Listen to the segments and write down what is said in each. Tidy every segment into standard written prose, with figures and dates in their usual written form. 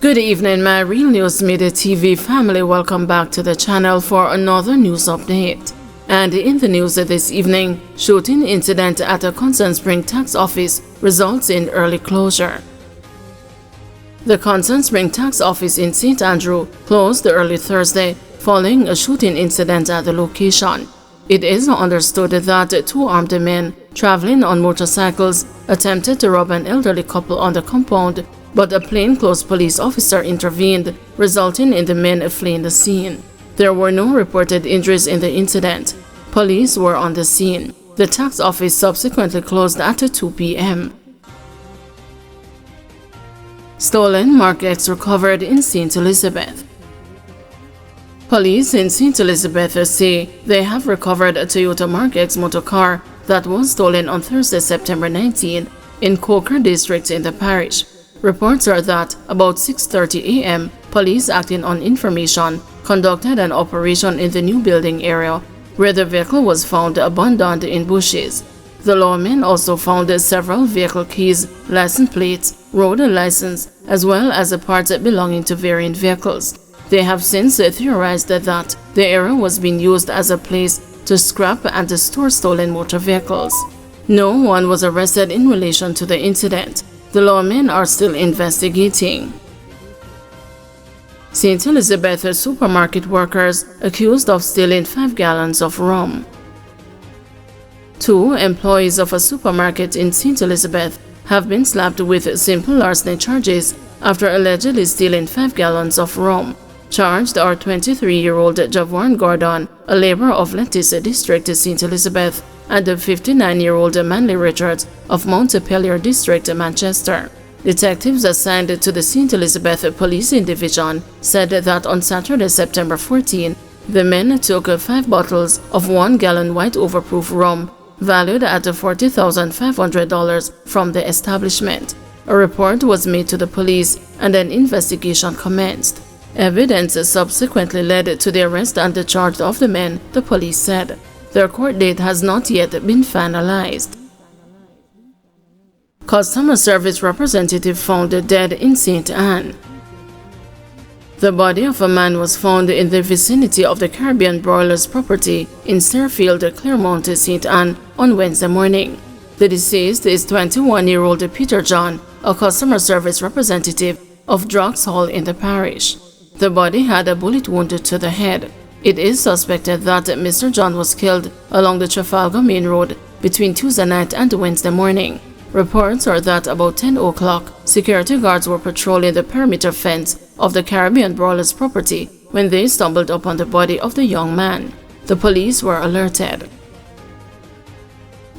Good evening, my Real News Midday TV family. Welcome back to the channel for another news update. And in the news this evening, shooting incident at a Constant Spring tax office results in early closure. The Constant Spring tax office in St. Andrew closed early Thursday following a shooting incident at the location. It is understood that two armed men traveling on motorcycles attempted to rob an elderly couple on the compound, but a plainclothes police officer intervened, resulting in the men fleeing the scene. There were no reported injuries in the incident. Police were on the scene. The tax office subsequently closed at 2 p.m. Stolen Mark X recovered in St. Elizabeth. Police in St. Elizabeth say they have recovered a Toyota Mark X motorcar that was stolen on Thursday, September 19 in Coker District in the parish. Reports are that about 6:30 a.m., police acting on information conducted an operation in the new building area where the vehicle was found abandoned in bushes. The lawmen also found several vehicle keys, license plates, road license, as well as parts belonging to varying vehicles. They have since theorized that the area was being used as a place to scrap and to store stolen motor vehicles. No one was arrested in relation to the incident. The lawmen are still investigating. St. Elizabeth supermarket workers accused of stealing 5 gallons of rum. Two employees of a supermarket in St. Elizabeth have been slapped with simple larceny charges after allegedly stealing 5 gallons of rum. Charged are 23-year-old Javorn Gordon, a laborer of Lettice District, St. Elizabeth, and the 59-year-old Manley Richards of Montpelier District, Manchester. Detectives assigned to the St. Elizabeth Policing Division said that on Saturday, September 14, the men took 5 bottles of 1-gallon white overproof rum valued at $40,500 from the establishment. A report was made to the police and an investigation commenced. Evidence subsequently led to the arrest and the charge of the men, the police said. Their court date has not yet been finalized. Customer service representative found dead in St. Anne. The body of a man was found in the vicinity of the Caribbean Broilers property in Searfield, Claremont, St. Anne on Wednesday morning. The deceased is 21-year-old Peter John, a customer service representative of Drugs Hall in the parish. The body had a bullet wound to the head. It is suspected that Mr. John was killed along the Trafalgar Main Road between Tuesday night and Wednesday morning. Reports are that about 10 o'clock, security guards were patrolling the perimeter fence of the Caribbean Broilers property when they stumbled upon the body of the young man. The police were alerted.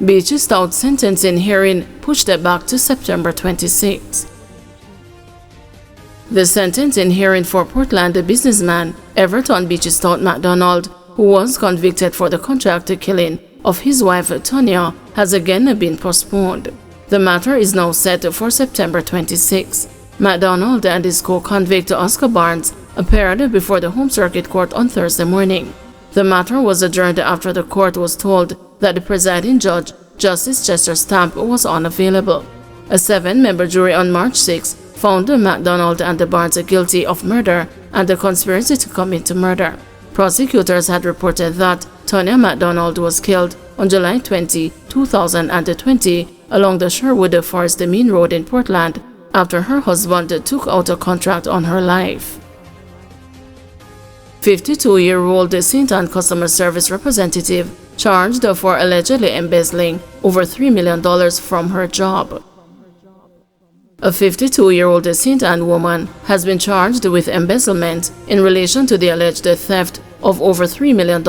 Beachy Stout sentencing hearing pushed back to September 26. The sentencing hearing for Portland businessman Everton Beachy Stout MacDonald, who was convicted for the contract killing of his wife Tonya, has again been postponed. The matter is now set for September 26. MacDonald and his co-convict Oscar Barnes appeared before the Home Circuit Court on Thursday morning. The matter was adjourned after the court was told that the presiding judge, Justice Chester Stamp, was unavailable. A 7-member jury on March 6 found MacDonald and Barnes guilty of murder and the conspiracy to commit murder. Prosecutors had reported that Tonya MacDonald was killed on July 20, 2020 along the Sherwood Forest Main Road in Portland after her husband took out a contract on her life. 52-year-old St. Anne customer service representative charged for allegedly embezzling over $3 million from her job. A 52-year-old St. Anne woman has been charged with embezzlement in relation to the alleged theft of over $3 million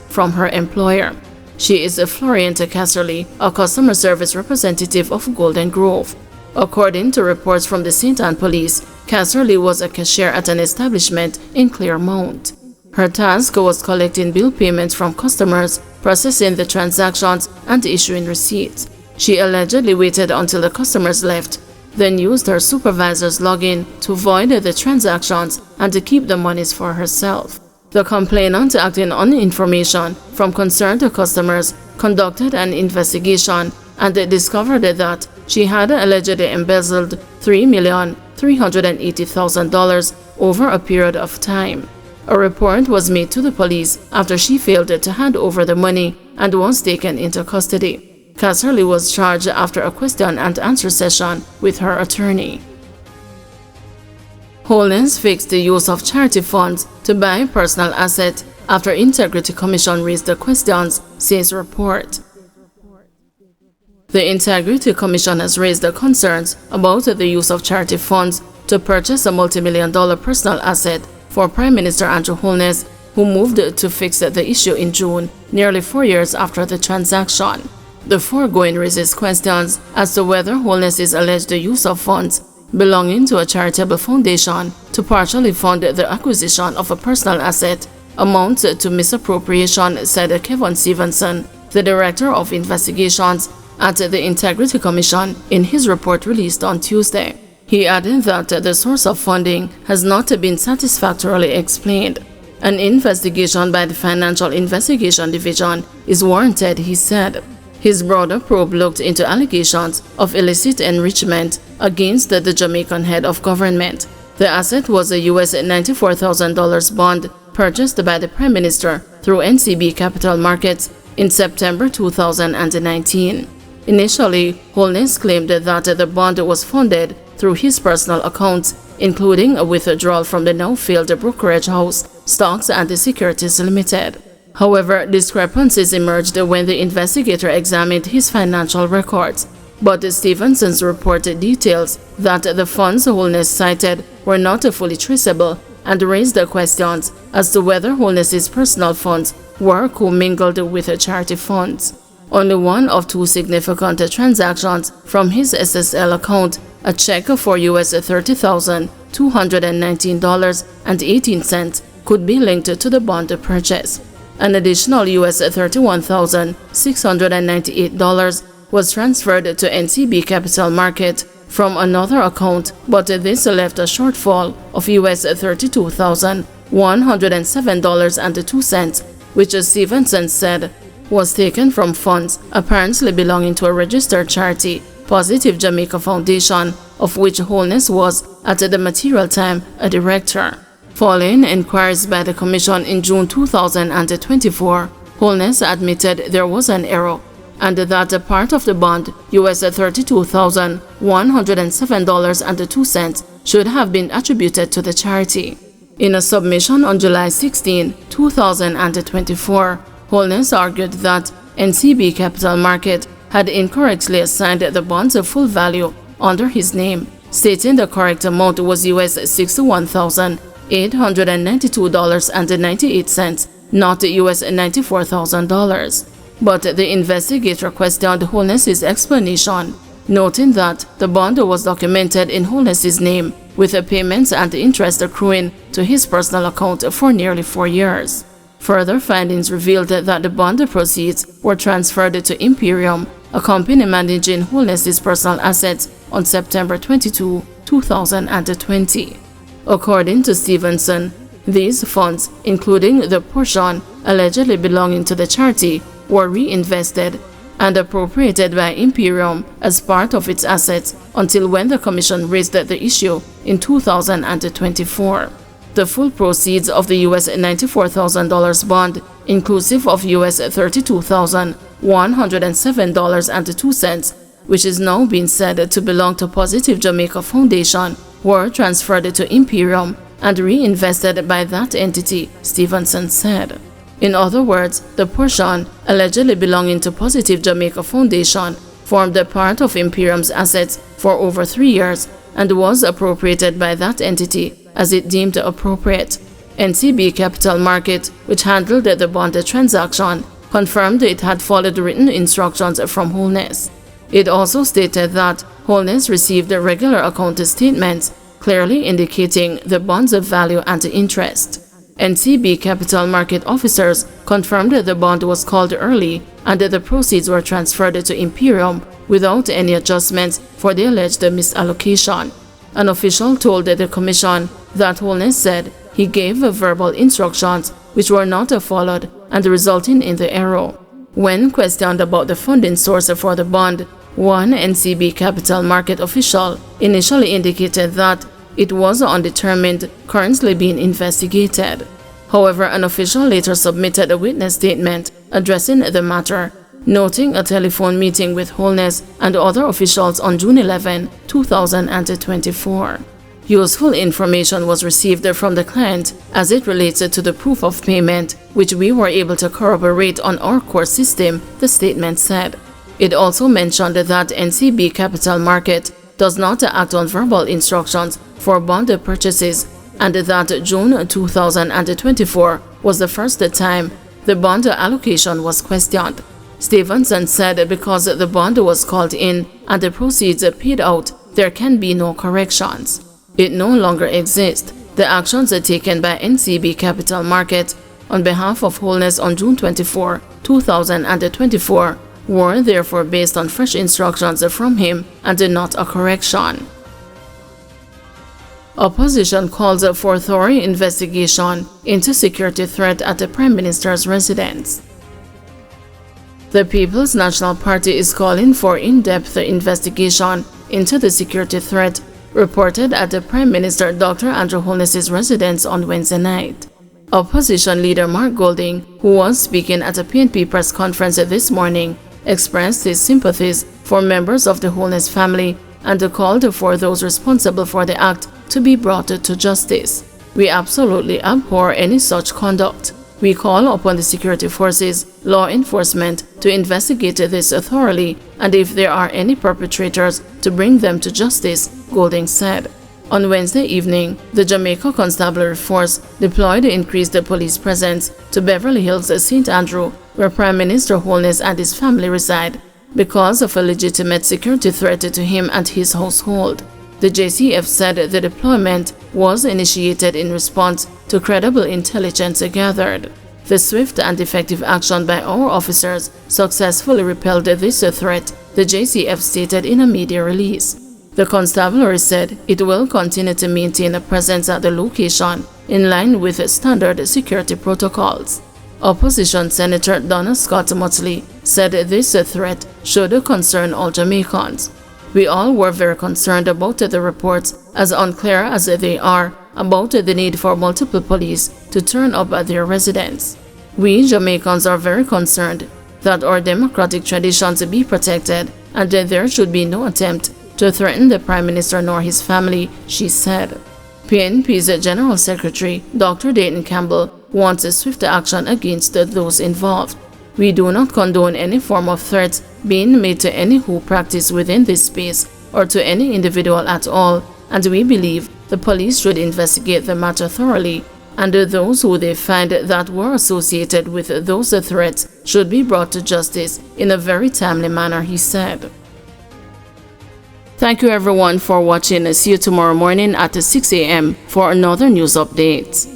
from her employer. She is Florient Casserly, a customer service representative of Golden Grove. According to reports from the St. Anne police, Casserly was a cashier at an establishment in Claremont. Her task was collecting bill payments from customers, processing the transactions, and issuing receipts. She allegedly waited until the customers left, then used her supervisor's login to void the transactions and to keep the monies for herself. The complainant, acting on information from concerned customers, conducted an investigation and discovered that she had allegedly embezzled $380,000 over a period of time. A report was made to the police after she failed to hand over the money and was taken into custody. Casserly was charged after a question-and-answer session with her attorney. Holness fixed the use of charity funds to buy personal assets after Integrity Commission raised the questions, says report. The Integrity Commission has raised the concerns about the use of charity funds to purchase a multi-million-dollar personal asset for Prime Minister Andrew Holness, who moved to fix the issue in June, nearly 4 years after the transaction. The foregoing raises questions as to whether Holness's alleged use of funds belonging to a charitable foundation to partially fund the acquisition of a personal asset amounts to misappropriation, said Kevin Stevenson, the Director of Investigations at the Integrity Commission, in his report released on Tuesday. He added that the source of funding has not been satisfactorily explained. An investigation by the Financial Investigation Division is warranted, he said. His broader probe looked into allegations of illicit enrichment against the Jamaican head of government. The asset was a US $94,000 bond purchased by the Prime Minister through NCB Capital Markets in September 2019. Initially, Holness claimed that the bond was funded through his personal accounts, including a withdrawal from the now-failed brokerage house, Stocks and Securities Limited. However, discrepancies emerged when the investigator examined his financial records. But Stevenson's report details that the funds Holness cited were not fully traceable and raised questions as to whether Holness's personal funds were commingled with charity funds. Only one of two significant transactions from his SSL account, a check for US $30,219.18, could be linked to the bond purchase. An additional US $31,698 was transferred to NCB Capital Market from another account, but this left a shortfall of US $32,107.02, which Stevenson said was taken from funds apparently belonging to a registered charity, Positive Jamaica Foundation, of which Holness was, at the material time, a director. Following inquiries by the Commission in June 2024, Holness admitted there was an error and that a part of the bond, US $32,107.02, should have been attributed to the charity. In a submission on July 16, 2024, Holness argued that NCB Capital Market had incorrectly assigned the bond's full value under his name, stating the correct amount was US $61,892.98, not US $94,000. But the investigator questioned Holness's explanation, noting that the bond was documented in Holness's name, with payments and interest accruing to his personal account for nearly 4 years. Further findings revealed that the bond proceeds were transferred to Imperium, a company managing Holness's personal assets, on September 22, 2020. According to Stevenson, these funds, including the portion allegedly belonging to the charity, were reinvested and appropriated by Imperium as part of its assets until when the Commission raised the issue in 2024. The full proceeds of the US $94,000 bond, inclusive of US $32,107.02, which is now being said to belong to Positive Jamaica Foundation, were transferred to Imperium and reinvested by that entity, Stevenson said. In other words, the portion allegedly belonging to Positive Jamaica Foundation formed a part of Imperium's assets for over 3 years and was appropriated by that entity as it deemed appropriate. NCB Capital Market, which handled the bond transaction, confirmed it had followed written instructions from Holness. It also stated that Holness received regular account statements, clearly indicating the bond's value and interest. NCB Capital Market officers confirmed the bond was called early and the proceeds were transferred to Imperium without any adjustments for the alleged misallocation. An official told the Commission that Holness said he gave verbal instructions which were not followed and resulting in the error. When questioned about the funding source for the bond, One NCB capital market official initially indicated that it was undetermined, currently being investigated. However, an official later submitted a witness statement addressing the matter, noting a telephone meeting with Holness and other officials on June 11, 2024. Useful information was received from the client as it related to the proof of payment, which we were able to corroborate on our core system, the statement said. It also mentioned that NCB Capital Market does not act on verbal instructions for bond purchases, and that June 2024 was the first time the bond allocation was questioned. Stevenson said because the bond was called in and the proceeds paid out, there can be no corrections. It no longer exists. The actions taken by NCB Capital Market on behalf of Holness on June 24, 2024 were therefore based on fresh instructions from him and not a correction. Opposition calls for a thorough investigation into security threat at the Prime Minister's residence. The People's National Party is calling for in-depth investigation into the security threat reported at the Prime Minister Dr. Andrew Holness's residence on Wednesday night. Opposition leader Mark Golding, who was speaking at a PNP press conference this morning, expressed his sympathies for members of the Holness family and called for those responsible for the act to be brought to justice. We absolutely abhor any such conduct. We call upon the security forces, law enforcement to investigate this thoroughly, and if there are any perpetrators, to bring them to justice, Golding said. On Wednesday evening, the Jamaica Constabulary Force deployed increased police presence to Beverly Hills, St. Andrew, where Prime Minister Holness and his family reside, because of a legitimate security threat to him and his household. The JCF said the deployment was initiated in response to credible intelligence gathered. The swift and effective action by our officers successfully repelled this threat, the JCF stated in a media release. The constabulary said it will continue to maintain a presence at the location in line with standard security protocols. Opposition Senator Donna Scott Motley said this threat should concern all Jamaicans. We all were very concerned about the reports, as unclear as they are, about the need for multiple police to turn up at their residence. We Jamaicans are very concerned that our democratic traditions be protected and that there should be no attempt to threaten the Prime Minister nor his family, she said. PNP's General Secretary, Dr. Dayton Campbell, wants swift action against those involved. We do not condone any form of threats being made to any who practice within this space or to any individual at all, and we believe the police should investigate the matter thoroughly, and those who they find that were associated with those threats should be brought to justice in a very timely manner, he said. Thank you everyone for watching. See you tomorrow morning at 6 a.m. for another news update.